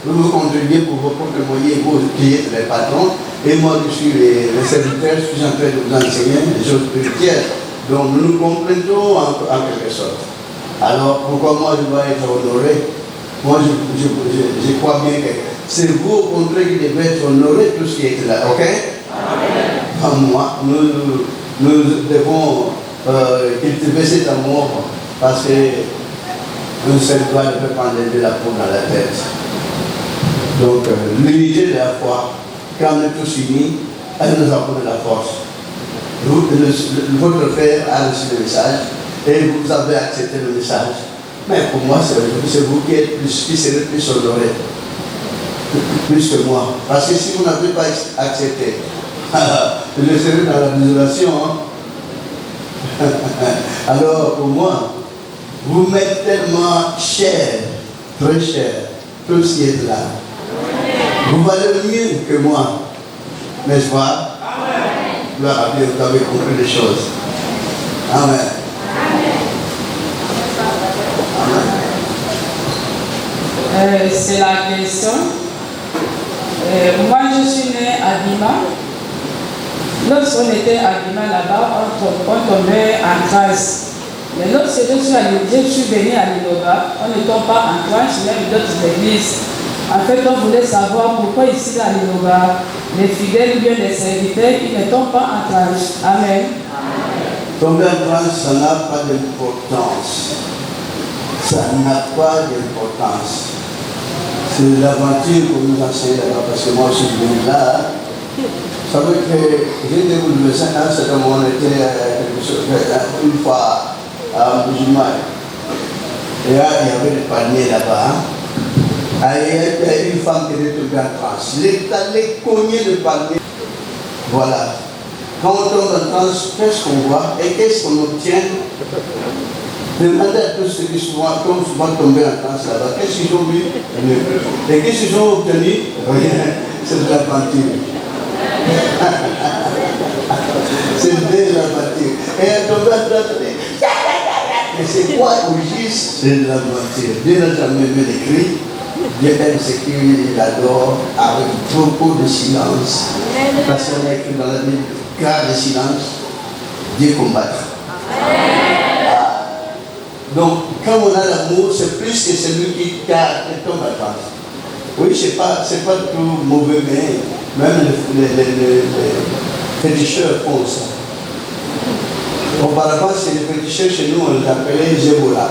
vous contribuez pour vos propres moyens, vous qui êtes les patrons, et moi, je suis le serviteur, je suis en train de vous enseigner des choses spirituelles. Donc, nous nous complétons en quelque sorte. Alors, pourquoi moi, je dois être honoré? Moi, je crois bien que c'est vous, au contraire, qui devez être honoré, tout ce qui est là, ok? Pas moi, nous devons cultiver cet amour parce que un seul doigt ne peut pas enlever la peau dans la tête. Donc, l'unité de la foi, quand on est tous unis, elle nous apporte de la force. Votre frère a reçu le message et vous avez accepté le message. Mais pour moi, c'est vous qui serez plus honoré, plus que moi. Parce que si vous n'avez pas accepté, je serai dans la désolation. Hein? Alors, pour moi, vous m'êtes tellement cher, très cher, tout ce qui est là. Vous valez mieux que moi, n'est-ce pas? Gloire à Dieu, vous avez compris les choses. Amen. C'est la question. Moi, je suis née à Bima. Lorsqu'on était à Bima là-bas, on tombait en grâce. Mais lorsque je suis venue à Linoba, on ne tombe pas en grâce, il y a d'autres églises. En fait, on voulait savoir pourquoi ici à Linoba, les fidèles ou bien les serviteurs, ils ne tombent pas en grâce. Amen. Tomber en grâce, ça n'a pas d'importance. Ça n'a pas d'importance. C'est l'aventure qu'on nous enseigne là-bas, parce que moi je suis venu là. Vous savez que j'ai découvert ça quand c'est comme on était une fois à Musulman. Et là, il y avait des paniers là-bas. Il y a une femme qui était tombée en transe. Il est allé cogner le panier. Voilà. Quand on tombe en transe, qu'est-ce qu'on voit et qu'est-ce qu'on obtient? Demandez à tous ceux qui sont souvent tombés en transe là-bas, qu'est-ce qu'ils ont vu? Et qu'est-ce qu'ils ont obtenu? Rien. C'est de l'aventure. C'est de la voiture. Et elle tombe à droite. Mais c'est quoi au juste? C'est de la voiture. Dieu n'a jamais mis les cris. Dieu aime ce qu'il adore avec beaucoup de silence. Parce qu'on a écrit dans la Bible, car le silence, Dieu combattra. Donc, quand on a l'amour, c'est plus que celui qui tombe à droite. Oui, c'est pas tout mauvais, mais même les féticheurs font ça. Auparavant, c'est les féticheurs chez nous, on les appelait Zébola.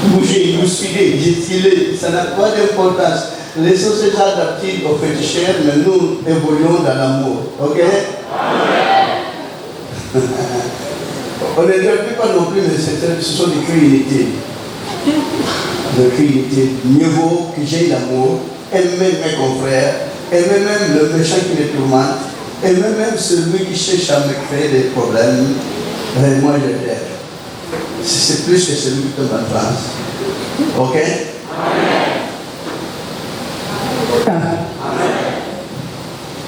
Bouger, bousculer, étirer, ça n'a pas d'importance. Laissons ces gens adaptés aux féticheurs, mais nous évoluons dans l'amour. Ok? On ne dit pas non plus, mais ce sont des cris inutiles. Des cris inutiles. Mieux vaut que j'ai l'amour, aimer mes confrères, aimer même le méchant qui les tourmente, aimer même celui qui cherche à me créer des problèmes. Et moi, je l'aime. C'est plus que celui qui tombe en France. Ok?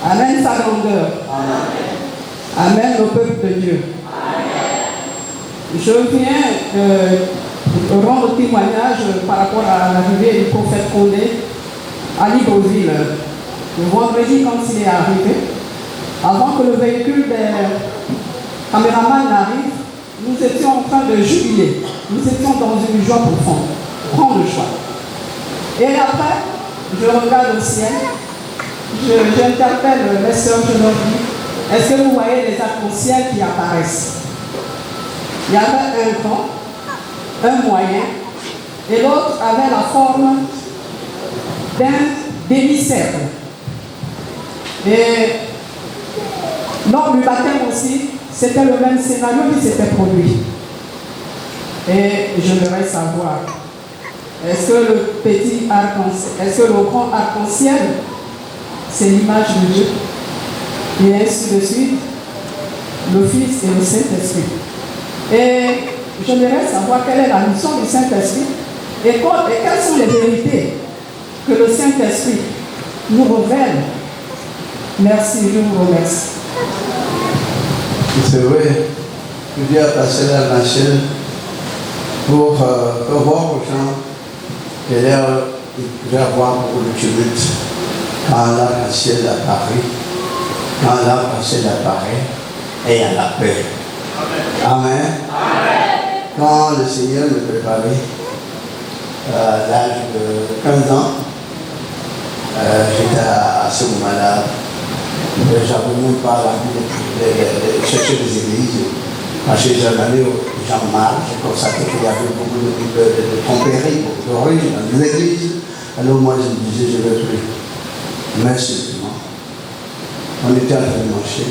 Amen sa grandeur. Amen le peuple de Dieu. Je viens rendre témoignage par rapport à l'arrivée du prophète Condé à Libreville. Le vendredi, quand il est arrivé, avant que le véhicule des caméramans n'arrive, nous étions en train de jubiler. Nous étions dans une joie profonde, grande joie. Et après, je regarde au ciel, j'interpelle mes soeurs, je leur dis, est-ce que vous voyez les arcs-en-ciel qui apparaissent? Il y avait un grand, un moyen, et l'autre avait la forme d'un demi-cercle. Et lors du baptême aussi, c'était le même scénario qui s'était produit. Et j'aimerais savoir, est-ce que le petit arc-en-ciel, est-ce que le grand arc-en-ciel, c'est l'image de Dieu? Et ainsi de suite, le Fils et le Saint-Esprit. Et j'aimerais savoir quelle est la mission du Saint-Esprit et quelles sont les vérités que le Saint-Esprit nous révèle. Merci, je vous remercie. C'est vrai que Dieu a passé la machine pour voir aux gens qu'il y a avoir beaucoup de tumulte quand l'arc-en-ciel apparaît, quand l'arc-en-ciel apparaît, et il y a la paix. Amen. Quand le Seigneur me préparait à l'âge de 15 ans, j'étais à ce moment-là, j'avais même pas l'envie de chercher des églises, parce que j'en allais aux gens mal, j'ai constaté qu'il y avait beaucoup de tromperies, de rues dans les églises. Alors moi je me disais, je ne vais plus. Mais simplement, on était en train de marcher.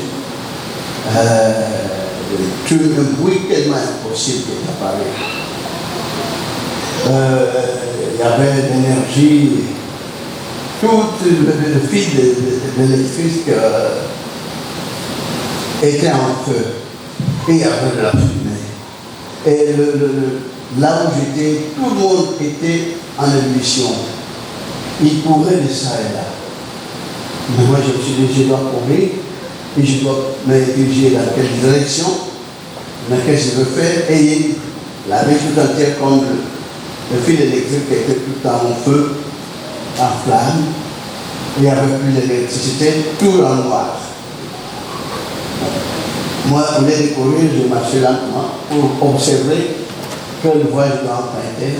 Un bruit tellement impossible qui est apparu. Il y avait l'énergie, tout le fil électrique était en feu. Et il y avait de la fumée. Et là où j'étais, tout le monde était en ébullition. Il courait de ça et là. Mais moi je me suis dit, je dois courir. Et je dois me diriger dans quelle direction, dans quel je veux faire, et la vie tout entière comme le fil électrique était tout le temps en feu, en flamme, il n'y avait plus d'électricité, tout en noir. Moi, au lieu de courir, je marchais lentement pour observer quelle voie je dois emprunter.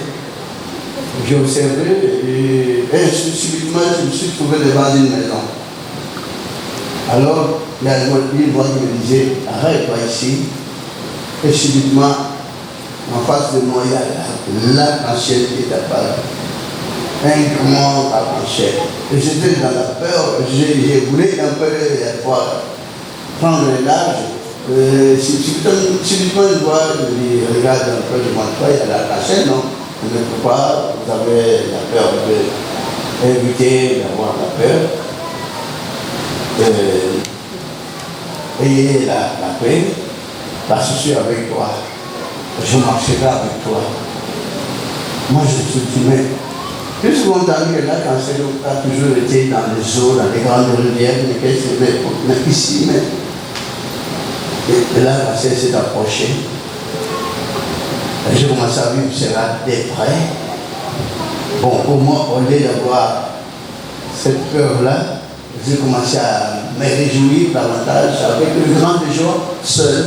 J'ai observé et subitement je me suis trouvé devant une maison. Alors, il y a une voix qui me disait, arrête-toi ici. Et subitement, en face de moi, il y a l'arc-en-ciel qui est apparu. Un grand arc-en-ciel. Et j'étais dans la peur, j'ai voulu un peu prendre les larges. Subitement, je vois, je dis, regarde un peu, je ne montre pas, il y a l'arc-en-ciel, non? Vous ne pouvez pas, vous avez la peur d'éviter d'avoir la peur. Ayez la paix, parce que je suis avec toi, je marcherai avec toi. Moi je me suis dit, mais Plus souvent entendu que là, quand c'est a toujours été dans les eaux, dans les grandes rivières, mais ici, et là, la scène s'est approchée. J'ai commencé à vivre cela de près. Bon, pour moi, au lieu d'avoir cette peur-là, j'ai commencé à me réjouir davantage avec une grande joie seul.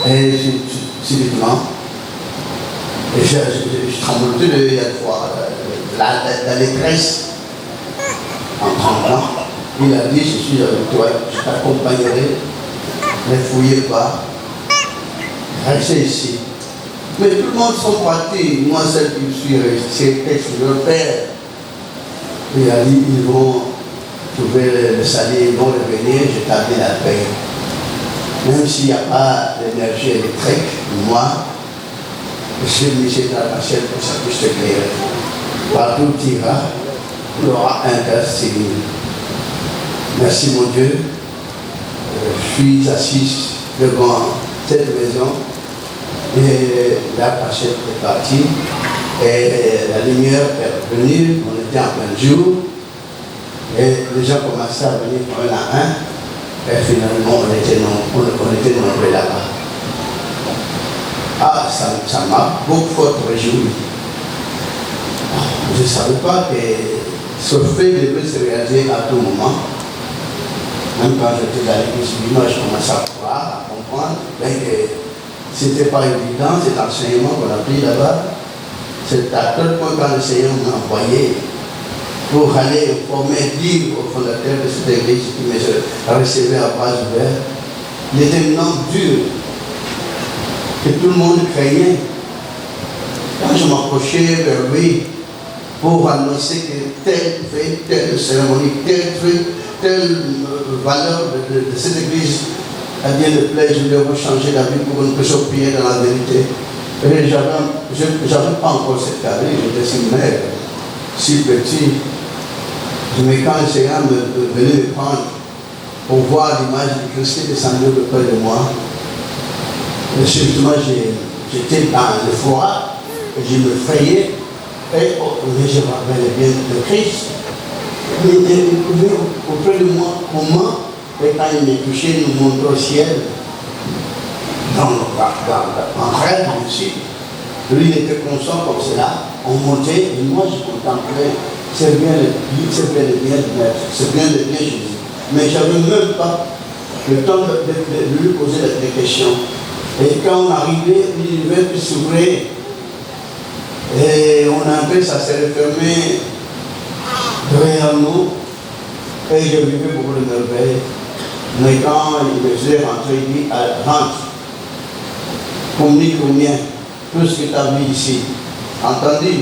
Et sur le plan. Et je tremble de la détresse en tremblant. Il a dit, je suis avec toi, je t'accompagnerai, ne fouillez pas, restez ici. Mais tout le monde sont partis, moi seul qui suis resté, c'est leur père. Il a dit, ils vont trouver le salut, ils vont revenir, je t'avais la paix. Même s'il n'y a pas d'énergie électrique, moi, je suis Michel dans la chaîne pour que ça puisse t'éclairer. Partout où tu iras, il y aura un gaz civil. Merci mon Dieu. Je suis assis devant cette maison et la cachette est partie et la lumière est venue, on était en plein jour et les gens commençaient à venir un à un. Et finalement, on était nombreux là-bas. Ah, ça m'a beaucoup réjoui. Je ne savais pas que ce fait devait se réaliser à tout moment. Même quand j'étais dans l'église, moi, je commençais à croire, à comprendre, bien que ce n'était pas évident, cet enseignement qu'on a pris là-bas. C'est à tel point quand l'enseignant m'a envoyé pour aller informer, dire au fondateur de cette église qui me recevait à bras ouverts. Il était un homme dur, que tout le monde craignait. Quand je m'approchais vers lui pour annoncer que tel fait, telle cérémonie, tel truc, telle valeur de cette église, à Dieu le plaît, je vais changer la vie pour une personne prier dans la vérité. Et je n'avais pas encore cette carrière, j'étais si maigre, si petit. Mais quand le Seigneur venait me prendre pour voir l'image de Christ descendre de près de moi, justement j'étais dans le froid, et je me frayais, et je rappelais bien de Christ. Il était auprès de moi, comment, et quand il me touchait, il nous montrait au ciel, en rêve aussi. Lui, il était conscient comme cela, on montait, et moi je contemplais. C'est bien le bien de Maître, c'est bien le bien Jésus. Mais je n'avais même pas le temps de lui poser des questions. Et quand on arrivait, l'univers s'ouvrait. Et on entrait, ça s'est refermé derrière nous. Et je vivais beaucoup de merveilles. Mais quand il me faisait rentrer, il dit, rentre, communique au mien, tout ce que tu as vu ici. Entendu?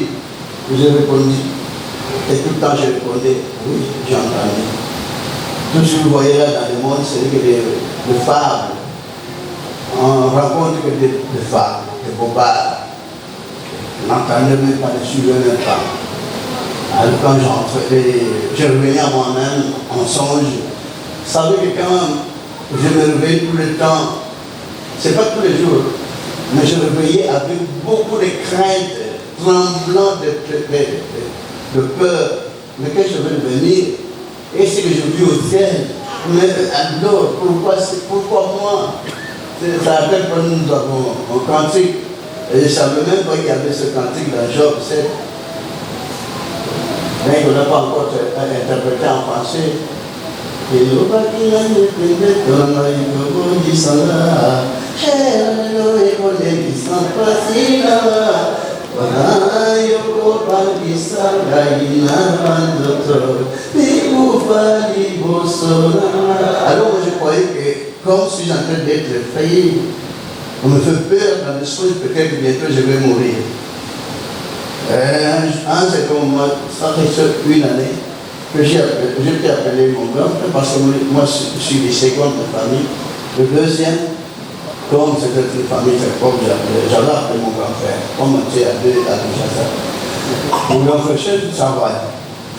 J'ai répondu. Et tout le temps, je répondais, oui, j'ai entendu. Tout ce que vous voyez là dans le monde, c'est que des fables. On rencontre que des fables, des bobards. On n'entendait même pas, ne suivait même pas. Alors quand je revenais à moi-même en songe, vous savez que quand je me réveillais tout le temps, c'est pas tous les jours, mais je me réveillais avec beaucoup de crainte, tremblant de peur, mais quand je vais devenir, et ce que je vis au ciel, mais alors, pourquoi moi? Ça rappelle que nous avons un cantique, et je ne savais même pas qu'il y avait ce cantique dans Job 7, mais qu'on n'a pas encore interprété en français. Et nous alors je croyais que comme je suis en train d'être effrayé, on me fait peur dans l'esprit, peut-être que bientôt je vais mourir. C'est comme moi, ça fait une année que j'ai appelé mon grand frère, parce que moi je suis le second de famille. Le deuxième, comme c'était une famille très pauvre, j'avais appelé mon grand frère, comme on était à deux à Kinshasa. Mon grand frère chef du travail.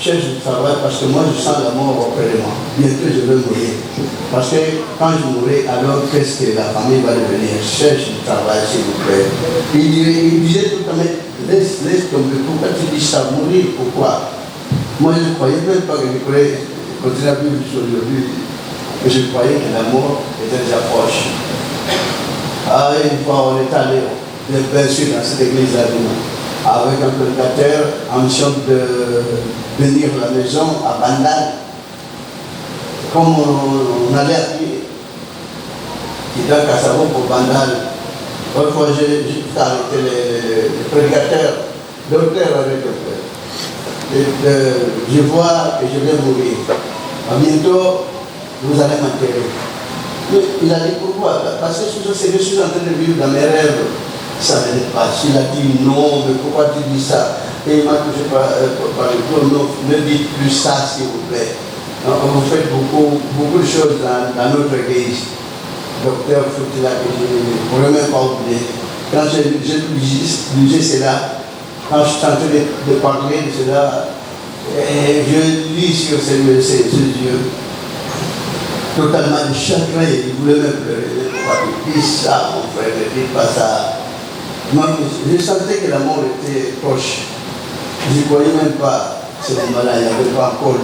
cherche du travail parce que moi je sens la mort auprès de moi. Bientôt je vais mourir. Parce que quand je mourrai, alors qu'est-ce que la famille va devenir? Cherche du travail, s'il vous plaît. Il disait tout le temps, laisse tomber. Pourquoi tu dis ça? Mourir, pourquoi? Moi je ne croyais même pas que je pourrais continuer à vivre aujourd'hui. Mais je croyais que la mort était déjà proche. Ah, une fois on est allé, bien sûr, dans cette église-là, avec un prédicateur en mission de venir à la maison à Bandal. Comme on allait à pied, qui était à Kassavo pour Bandal. Une fois j'ai arrêté le prédicateur, docteur avec docteur. Je vois que je vais mourir. Bientôt, vous allez m'enterrer. Il a dit pourquoi? Parce que je suis en train de vivre dans mes rêves. Ça ne l'est pas. Il a dit non, mais pourquoi tu dis ça? Et il m'a touché par le cœur. Non, ne dites plus ça, s'il vous plaît. Vous faites beaucoup de choses dans notre église. Docteur Foutila, que je ne pourrais même pas oublier. Quand j'ai lu cela, quand je suis en train de parler de cela, et je lis sur ses yeux, totalement de chagrin, il voulait même pleurer. Pourquoi tu dis ça, mon frère, ne dis pas ça. Moi, je sentais que la mort était proche. Je ne croyais même pas, ce moment-là, il n'y avait pas encore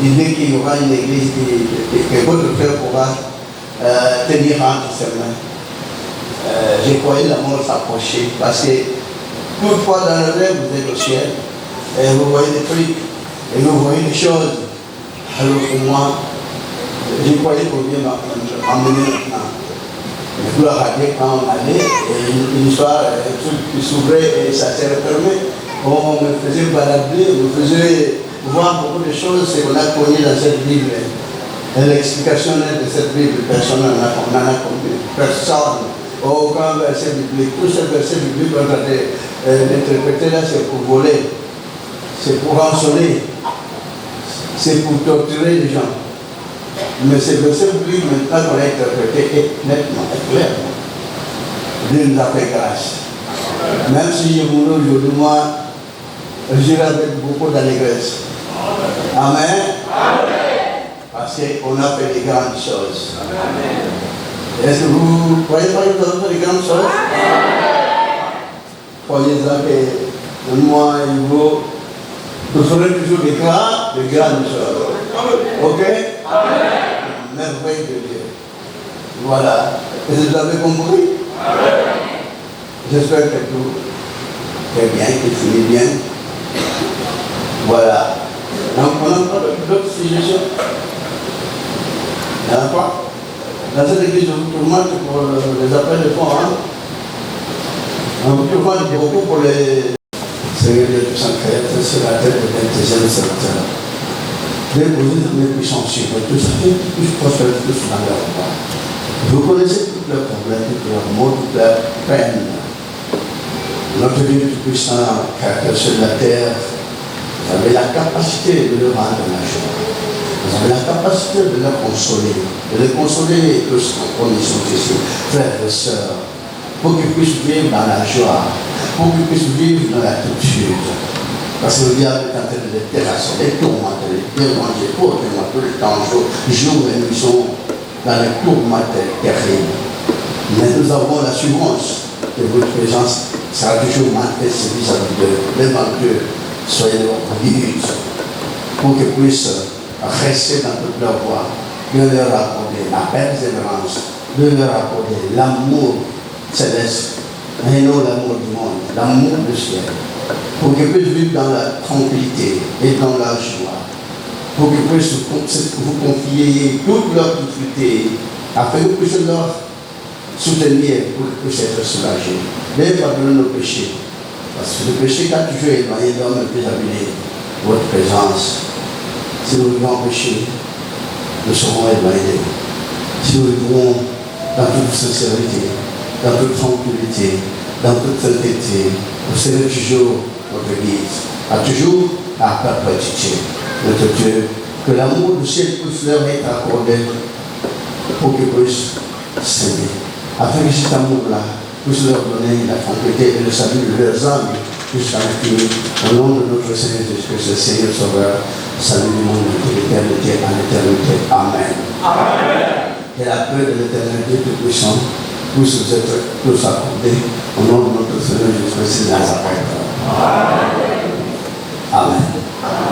l'idée qu'il y aura une église que votre frère pourra tenir entre ses mains. Je croyais la mort s'approcher parce que toutefois dans le rêve, vous êtes au ciel et vous voyez des trucs et vous voyez des choses. Alors pour moi, je croyais qu'on vient m'emmener maintenant. Je dois rater quand on allait, et une histoire, un truc qui s'ouvrait et ça s'est refermé. On me faisait balader, on me faisait voir beaucoup de choses, c'est qu'on a connu dans cette Bible. Et l'explication de cette Bible, personne n'en a compris. Personne. Aucun verset biblique. Tous ces versets bibliques qu'on a interprétés là, c'est pour voler, c'est pour rançonner, c'est pour torturer les gens. Mais ces versets bibliques, maintenant qu'on a interprété nettement et clairement, Dieu nous a fait grâce. Même si je mourrai aujourd'hui, moi, j'irai avec beaucoup d'allégresse. Amen. Parce qu'on a fait des grandes choses. Est-ce que vous croyez pas que nous avons fait des grandes choses? Croyez-en que moi et vous, nous ferons toujours des grandes choses. Ok? Merveille de Dieu. Voilà. Est-ce que vous avez compris? J'espère que tout est bien, qu'il finit bien. Voilà. Donc, on a encore d'autres suggestions. Il n'y en a pas? Dans cette église, je vous tourmente pour les appels de fonds. On vous tourmente beaucoup pour les Seigneur Dieu tout sans créateur sur la tête de l'intelligence serviteur. Déposer dans mes puissances sur vous, tout ça, tous prospèrent tous dans leur voie. Vous connaissez tous leurs problèmes, tous leurs maux, toutes leurs peines. Notre Dieu tout-puissant, créateur sur la terre, vous avez la capacité de leur rendre la joie. Vous avez la capacité de les consoler tous comme ils sont ici, frères et sœurs, pour qu'ils puissent vivre dans la joie, pour qu'ils puissent vivre dans la culture. Parce que le diable est en train de les terrasser, les tourmenter, les déranger, pour tout le temps, jour et nuit, sont dans les tourments terribles. Mais nous avons l'assurance que votre présence sera toujours manifeste vis-à-vis d'eux, devant Dieu. Soyez guidés pour qu'ils puissent rester dans toute leur voie, de leur accorder la persévérance, de leur accorder l'amour céleste, et non l'amour du monde, l'amour du ciel, pour qu'ils puissent vivre dans la tranquillité et dans la joie, pour qu'ils puissent vous confier toute leur difficulté, afin que vous puissiez leur soutenir pour qu'ils puissent être soulagés. Veuillez pardonner nos péchés, parce que le péché qui a toujours éloigné l'homme le plus abîmé, votre présence. Si nous vivons en péché, nous serons éloignés. Si nous vivons dans toute sincérité, dans toute tranquillité, dans toute sainteté, vous serez toujours notre guide, à toujours à perpétuité. Notre Dieu, que l'amour du ciel puisse leur être accordé pour qu'ils puissent s'aimer, afin que cet amour-là puisse leur donner la tranquillité et le salut de leurs âmes jusqu'à ce au nom de notre Seigneur Jésus-Christ, le Seigneur Sauveur, salut du monde de l'éternité en éternité. Amen. Amen. Que la paix de l'éternité tout-puissant puisse vous être tous accordés au nom de notre Seigneur Jésus-Christ de Nazareth. Amen. Amen.